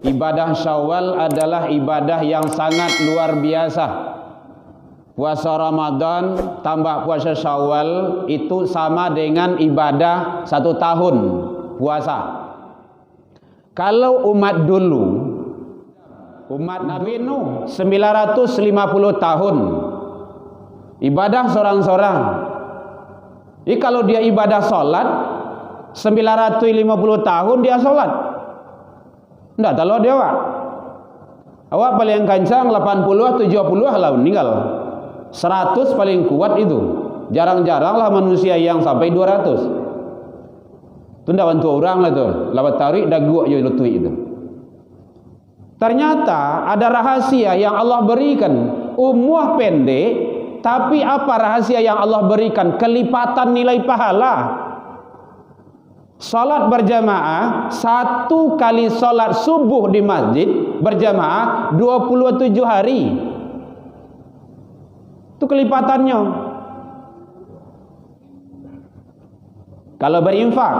Ibadah Syawal adalah ibadah yang sangat luar biasa. Puasa Ramadan tambah puasa Syawal itu sama dengan ibadah 1 tahun puasa. Kalau umat dulu, umat Nabi Nuh 950 tahun ibadah sorang-sorang. Jadi kalau dia ibadah sholat 950 tahun dia sholat. Enggak, kalau dia awak paling kencang 80 70 lah meninggal. 100 paling kuat itu. Jarang-jarang lah manusia yang sampai 200. Itu enggak bantu orang lah tu. Lawat tarik dagu aja lutui itu. Ternyata ada rahasia yang Allah berikan. Umur pendek, tapi apa rahasia yang Allah berikan? Kelipatan nilai pahala. Salat berjamaah, 1 kali salat subuh di masjid berjamaah 27 hari. Itu kelipatannya. Kalau berinfak,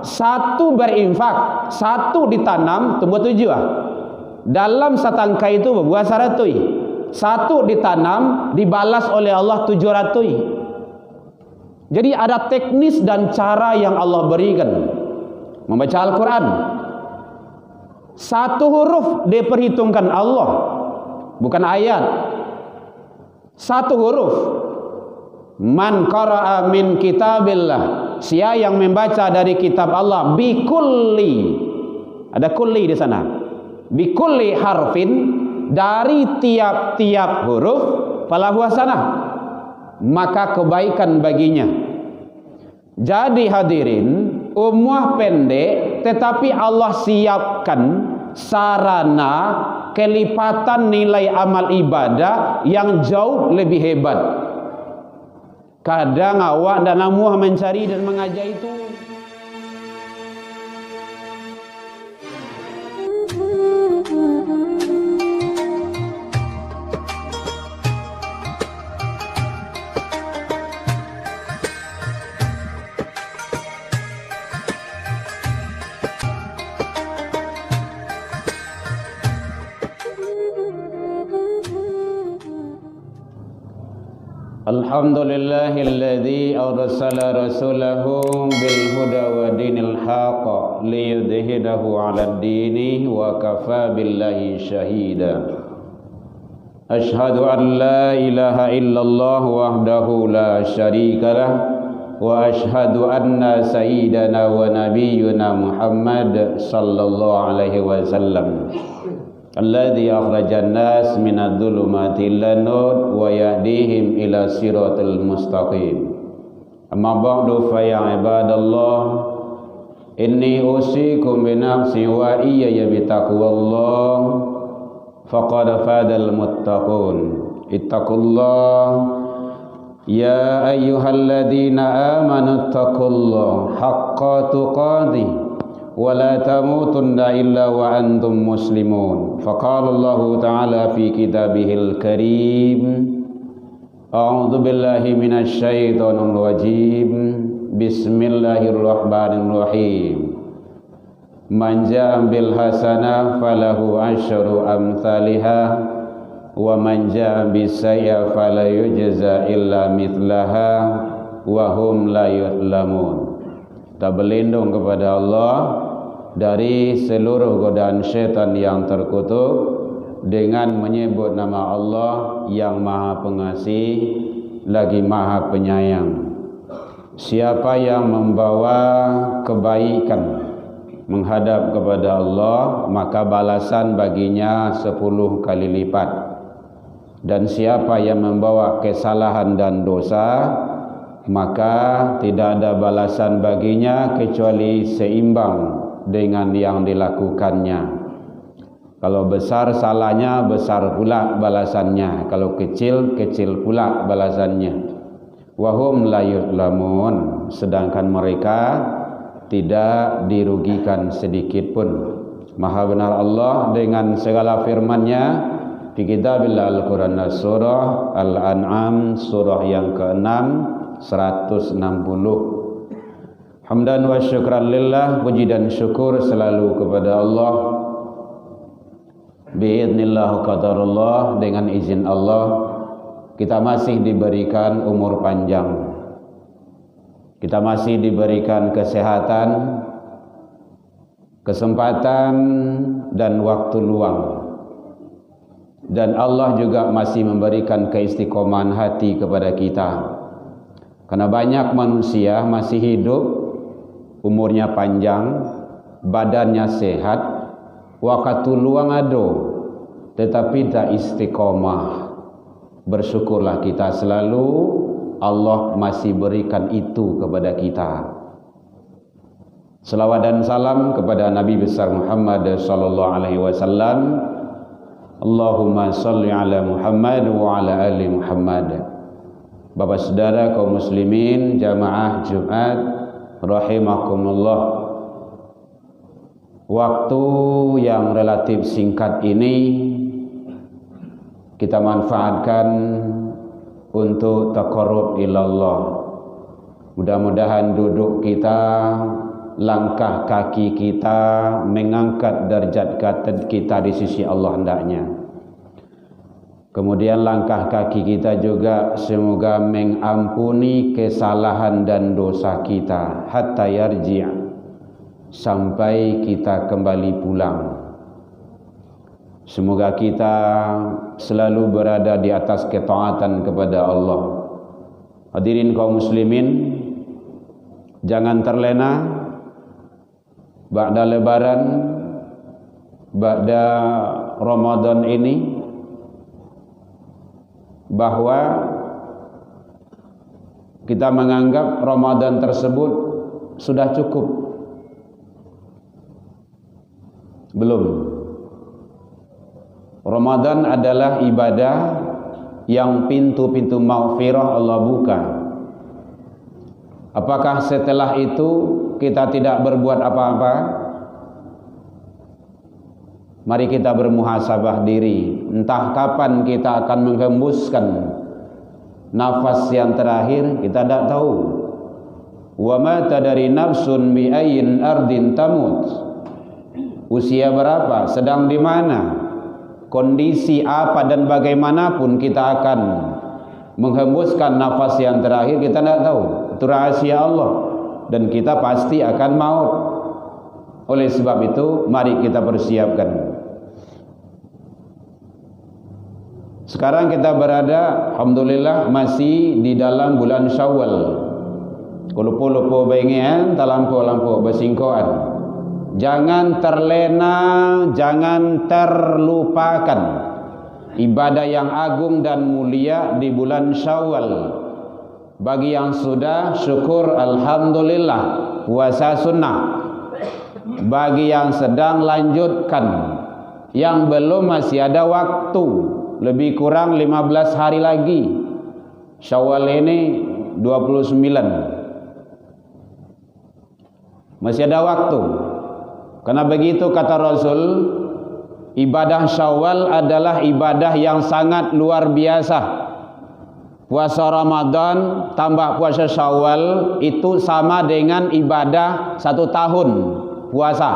1 berinfak, 1 ditanam tumbuh 7 lah. Dalam satangkai itu berbuah 100. 1 ditanam dibalas oleh Allah 700. Jadi ada teknis dan cara yang Allah berikan membaca Al-Quran. 1 huruf diperhitungkan Allah, bukan ayat. 1 huruf. Man qara'a min kitabillah, siapa yang membaca dari kitab Allah, bikulli, ada kulli di sana, bikulli harfin, dari tiap-tiap huruf, falahu hasanah, maka kebaikan baginya. Jadi hadirin, umur pendek tetapi Allah siapkan sarana kelipatan nilai amal ibadah yang jauh lebih hebat. Kadang awak dan amuah mencari dan mengajar itu. Alhamdulillahilladzi arsala rasulahu bil huda wa dinil haqq liyudhhirahu 'alad dini wa kafa billahi shahida. Ashhadu an la ilaha illallah wahdahu la syarikalah wa ashhadu anna sayyidana wa nabiyyuna Muhammad sallallahu alaihi wasallam alladzi akhrajan nas minadh dhulumati ilan nur wa yahdihim ila siratal mustaqim. Amma ba'du fa ya ibadallah, inni usikum bi nafsi wa iyaya bi taqwallah faqad fadal muttaqun. Ittaqullah ya ayyuhalladzina amanu ittaqullaha haqqa tuqatih wa la tamutunna illa wa antum muslimun. Faqala Allah Ta'ala fi kitabihil karim, a'udzu billahi minasy syaithanir rajim, bismillahirrahmanirrahim. Man jaa bil hasanah falahu asyru amsalihha wa man jaa bis sayyi'ah fala yujza illa mithlaha wa hum la yuzlamun. Kita berlindung kepada Allah dari seluruh godaan syaitan yang terkutuk dengan menyebut nama Allah yang Maha Pengasih lagi Maha Penyayang. Siapa yang membawa kebaikan menghadap kepada Allah, maka balasan baginya 10 kali lipat. Dan siapa yang membawa kesalahan dan dosa, maka tidak ada balasan baginya kecuali seimbang dengan yang dilakukannya. Kalau besar salahnya, besar pula balasannya. Kalau kecil, kecil pula balasannya. Wahum la yuzlamun, sedangkan mereka tidak dirugikan sedikit pun. Maha benar Allah dengan segala firman-Nya di kitabillah Al-Quran, surah Al-An'am, surah yang ke-6, 160. Hamdan wa syukran lillah, puji dan syukur selalu kepada Allah Biidznillah qadarullah, dengan izin Allah kita masih diberikan umur panjang, kita masih diberikan kesehatan, kesempatan dan waktu luang, dan Allah juga masih memberikan keistiqomahan hati kepada kita. Karena banyak manusia masih hidup, umurnya panjang, badannya sehat, waktu luang ada, tetapi tak istiqomah. Bersyukurlah kita selalu, Allah masih berikan itu kepada kita. Salawat dan salam kepada Nabi besar Muhammad sallallahu alaihi wasallam. Allahumma salli ala Muhammad wa ala ali Muhammad. Bapak saudara kaum muslimin jamaah Jumat rahimakumullah. Waktu yang relatif singkat ini kita manfaatkan untuk taqarrub ilallah. Mudah-mudahan duduk kita, langkah kaki kita mengangkat derajat kita di sisi Allah hendaknya. Kemudian langkah kaki kita juga semoga mengampuni kesalahan dan dosa kita hatta yarji', sampai kita kembali pulang. Semoga kita selalu berada di atas ketaatan kepada Allah. Hadirin kaum muslimin, jangan terlena ba'da lebaran, ba'da Ramadan ini, bahwa kita menganggap Ramadan tersebut sudah cukup. Belum. Ramadan adalah ibadah yang pintu-pintu maghfirah Allah buka. Apakah setelah itu kita tidak berbuat apa-apa? Mari kita bermuhasabah diri. Entah kapan kita akan menghembuskan nafas yang terakhir, kita tidak tahu. Wa ma tadari nafsun bi ayyin ardin tamut. Usia berapa, sedang di mana, kondisi apa dan bagaimanapun kita akan menghembuskan nafas yang terakhir, kita tidak tahu. Itu rahasia Allah, dan kita pasti akan maut. Oleh sebab itu mari kita persiapkan. Sekarang kita berada, alhamdulillah, masih di dalam bulan Syawal. Lupa-lupa bengen, talampu-lampu bersingkoan. Jangan terlena, jangan terlupakan ibadah yang agung dan mulia di bulan Syawal. Bagi yang sudah, syukur alhamdulillah, puasa sunnah. Bagi yang sedang, lanjutkan. Yang belum, masih ada waktu, lebih kurang 15 hari lagi. Syawal ini 29, masih ada waktu. Karena begitu kata Rasul, ibadah Syawal adalah ibadah yang sangat luar biasa. Puasa Ramadan tambah puasa Syawal itu sama dengan ibadah 1 tahun puasa.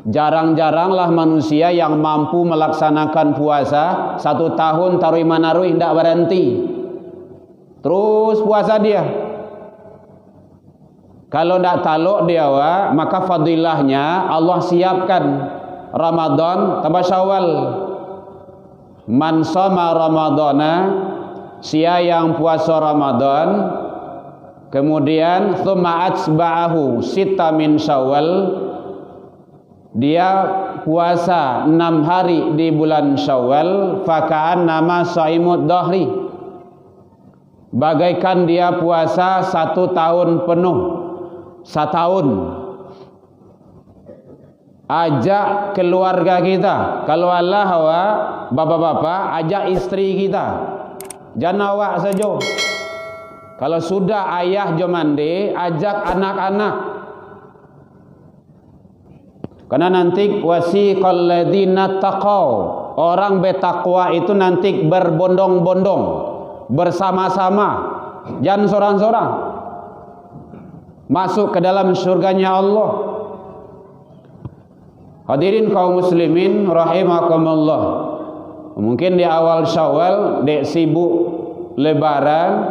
Jarang-jaranglah manusia yang mampu melaksanakan puasa 1 tahun taruh manaruh tidak berhenti, terus puasa dia. Kalau tidak taluk dia, maka fadilahnya Allah siapkan Ramadan tambah Syawal. Man shoma Ramadana, sia yang puasa Ramadan, kemudian tsumma atsba'ahu sita min Syawal, dia puasa 6 hari di bulan Syawal, faka'an nama saimud dahri, bagaikan dia puasa 1 tahun penuh. 1 tahun. Ajak keluarga kita. Kalau Allah bapak-bapak, ajak istri kita. Jangan awak saja. Kalau sudah ayah jom mandi, ajak anak-anak. Karena nanti wasiqal ladzina taqaw, orang bertakwa itu nanti berbondong-bondong, bersama-sama, jangan seorang-seorang, masuk ke dalam surganya Allah. Hadirin kaum muslimin rahimakumullah. Mungkin di awal Syawal dek sibuk lebaran,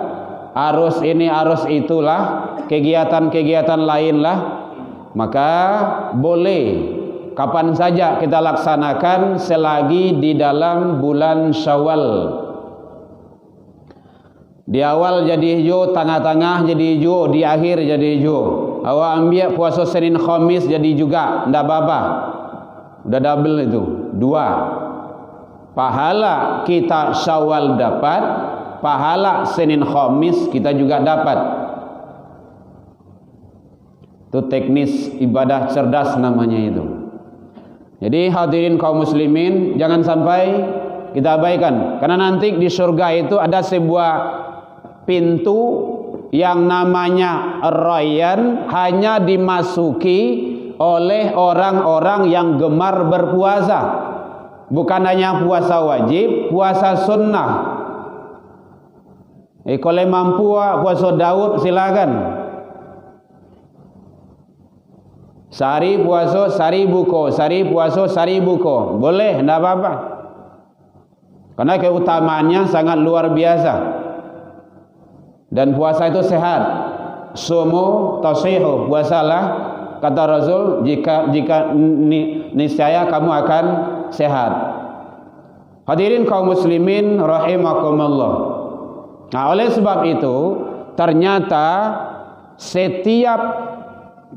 arus ini arus itulah, kegiatan-kegiatan lain lah, maka boleh kapan saja kita laksanakan selagi di dalam bulan Syawal. Di awal jadi hijau, tengah-tengah jadi hijau, di akhir jadi hijau. Awak ambil puasa Senin Khamis jadi juga, ndak apa-apa. Udah double itu, 2. Pahala kita Syawal dapat, pahala Senin Khamis kita juga dapat. Itu teknis ibadah cerdas namanya itu. Jadi hadirin kaum muslimin, jangan sampai kita abaikan, karena nanti di surga itu ada sebuah pintu yang namanya Rayyan, hanya dimasuki oleh orang-orang yang gemar berpuasa. Bukan hanya puasa wajib, puasa sunnah. Kalau mampu puasa Daud silakan. Sehari puasa, sehari buko, sehari puasa, sehari buko. Boleh, tidak apa-apa. Karena keutamaannya sangat luar biasa. Dan puasa itu sehat. Sumu tasihu, puasalah kata Rasul, jika niscaya kamu akan sehat. Hadirin kaum muslimin rahimakumullah. Nah, oleh sebab itu ternyata setiap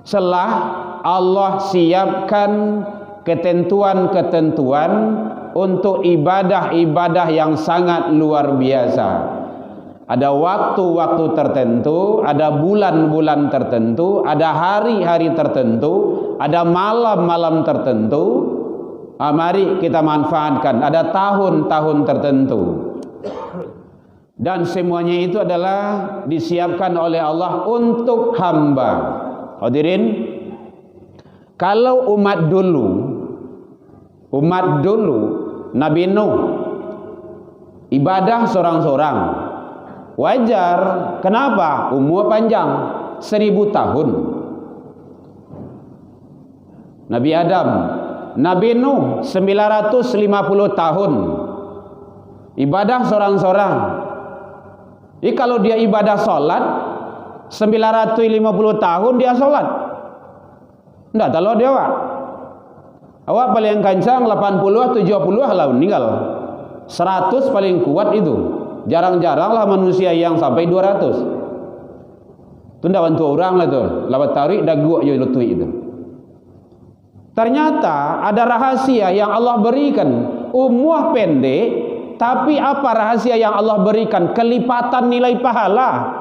celah Allah siapkan ketentuan-ketentuan untuk ibadah-ibadah yang sangat luar biasa. Ada waktu-waktu tertentu, ada bulan-bulan tertentu, ada hari-hari tertentu, ada malam-malam tertentu. Mari kita manfaatkan. Ada tahun-tahun tertentu. Dan semuanya itu adalah disiapkan oleh Allah untuk hamba. Hadirin, kalau umat dulu Nabi Nuh ibadah sorang-sorang, wajar. Kenapa? Umur panjang 1000 tahun. Nabi Adam, Nabi Nuh 950 tahun ibadah sorang-sorang. Jadi kalau dia ibadah sholat 950 tahun dia sholat, enggak tahu dia awak paling kencang 80 70 lah meninggal. 100 paling kuat itu. Jarang-jarang lah manusia yang sampai 200. Itu tidak bantu orang lah tu. Lawat tarik dah gua je lutui itu. Ternyata ada rahasia yang Allah berikan. Umur pendek, tapi apa rahasia yang Allah berikan? Kelipatan nilai pahala.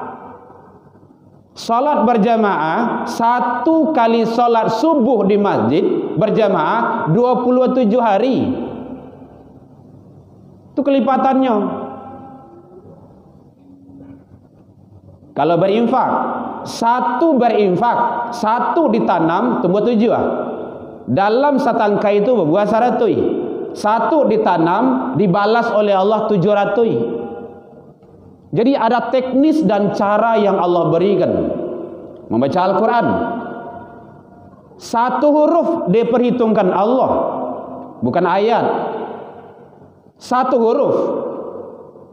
Salat berjamaah, 1 kali salat subuh di masjid berjamaah 27 hari. Itu kelipatannya. Kalau berinfak, 1 berinfak, 1 ditanam tumbuh 7. Dalam satangka itu berbuah 100. 1 ditanam dibalas oleh Allah 700. Jadi ada teknis dan cara yang Allah berikan membaca Al-Quran. 1 huruf diperhitungkan Allah, bukan ayat. 1 huruf.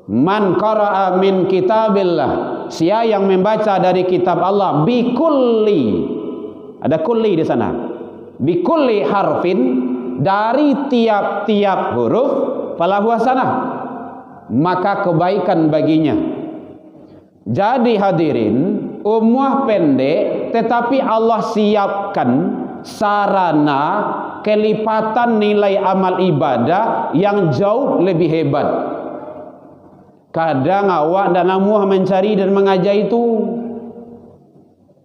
Man qara'a min kitabillah, siapa yang membaca dari kitab Allah, bikulli, ada kulli di sana, bikulli harfin, dari tiap-tiap huruf, falahu hasanah, maka kebaikan baginya. Jadi hadirin, umur pendek tetapi Allah siapkan sarana kelipatan nilai amal ibadah yang jauh lebih hebat. Kadang awak dan namuah mencari dan mengajar itu.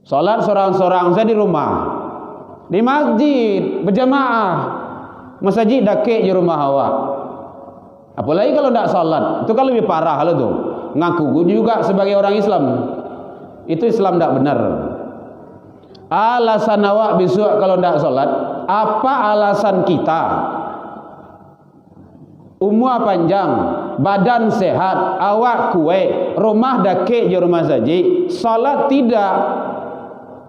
Salat sorang-sorang saya di rumah, di masjid berjamaah, masjid dakik di rumah awak. Apalagi kalau tidak salat, itu kan lebih parah lah tu. Ngaku juga sebagai orang Islam, itu Islam tidak benar. Alasan awak besok kalau tidak salat, apa alasan kita? Umur panjang, badan sehat, awak kuat, rumah dakik je rumah saji, salat tidak.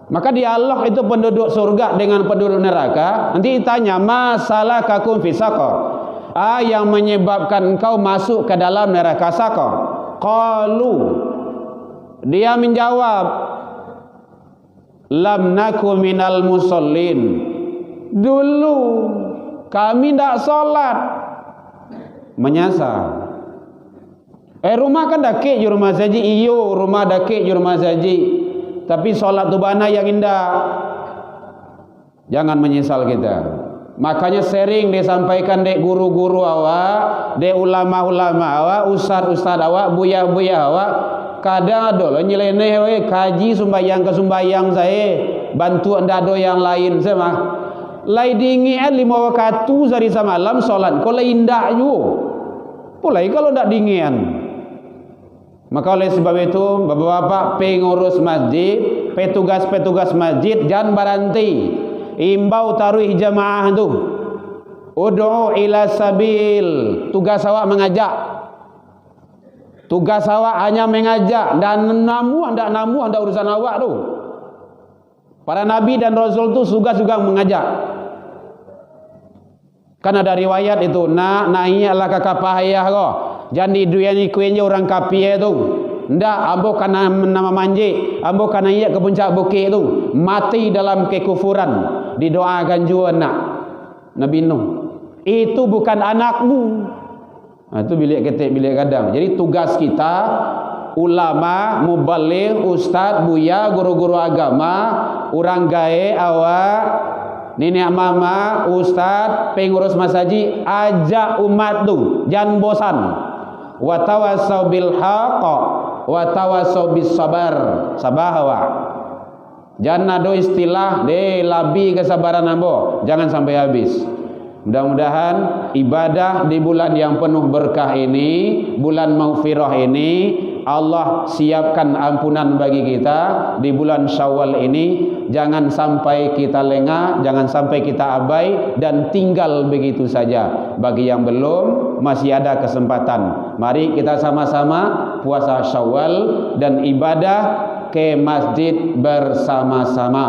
Maka dialog itu penduduk surga dengan penduduk neraka. Nanti ditanya, masalah kakum fi saqar, yang menyebabkan engkau masuk ke dalam neraka saqar? Qalu, dia menjawab, lam naku minal musallin, dulu kami tidak solat. Menyasar. Rumah kan dakik je rumah saji. Iyo, rumah dakik je rumah saji. Tapi solat tu bana yang indah. Jangan menyesal kita. Makanya sering disampaikan dek guru-guru awak, dek ulama-ulama awak, ustaz-ustaz awak, buyah-buyah awak. Kadang ada lah nyeleneh kaji sumbayang ke sumbayang saya, bantu anda ada yang lain sama. Lai dingin 5 waktu sehari semalam solat, kau lai indah juga. Pulai kalau ndak dingin. Maka oleh sebab itu bapak-bapak pengurus masjid, petugas-petugas masjid jangan berhenti. Imbau taruh jamaah tu. Ud'u ila sabil. Tugas awak mengajak. Tugas awak hanya mengajak, dan namu anda urusan awak tu. Para nabi dan rasul tu tugas juga mengajak. Kan ada riwayat itu, naiknya lah kakak payah kau. Jangan diduyani kuenya orang kapie tu. Ndak, ambo kana nama manji, ambo kana iya ke puncak bukit tu, mati dalam kekufuran. Didoakan juga nak Nabi Nuh. Itu bukan anakmu. Itu bilik ketik, bilik kadang. Jadi tugas kita, ulama, mubaligh, ustaz, buya, guru-guru agama, orang gae awak, nenek mama, ustaz, pengurus masjid, ajak umat tu, jangan bosan. Wa tawassau bil haqq wa tawassau bis sabar. Sabahawa. Jangan ada istilah de labi kesabaran ambo, jangan sampai habis. Mudah-mudahan ibadah di bulan yang penuh berkah ini, bulan maghfirah ini, Allah siapkan ampunan bagi kita di bulan Syawal ini. Jangan sampai kita lengah, jangan sampai kita abai dan tinggal begitu saja. Bagi yang belum, masih ada kesempatan. Mari kita sama-sama puasa Syawal dan ibadah ke masjid bersama-sama,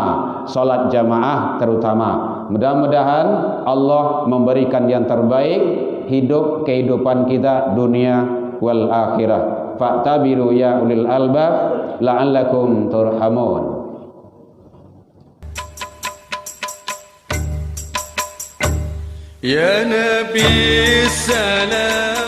salat jamaah terutama. Mudah-mudahan Allah memberikan yang terbaik hidup kehidupan kita dunia wal akhirah. Fa'tabiru ya ulil albab la'allakum turhamun. Ya Nabi salam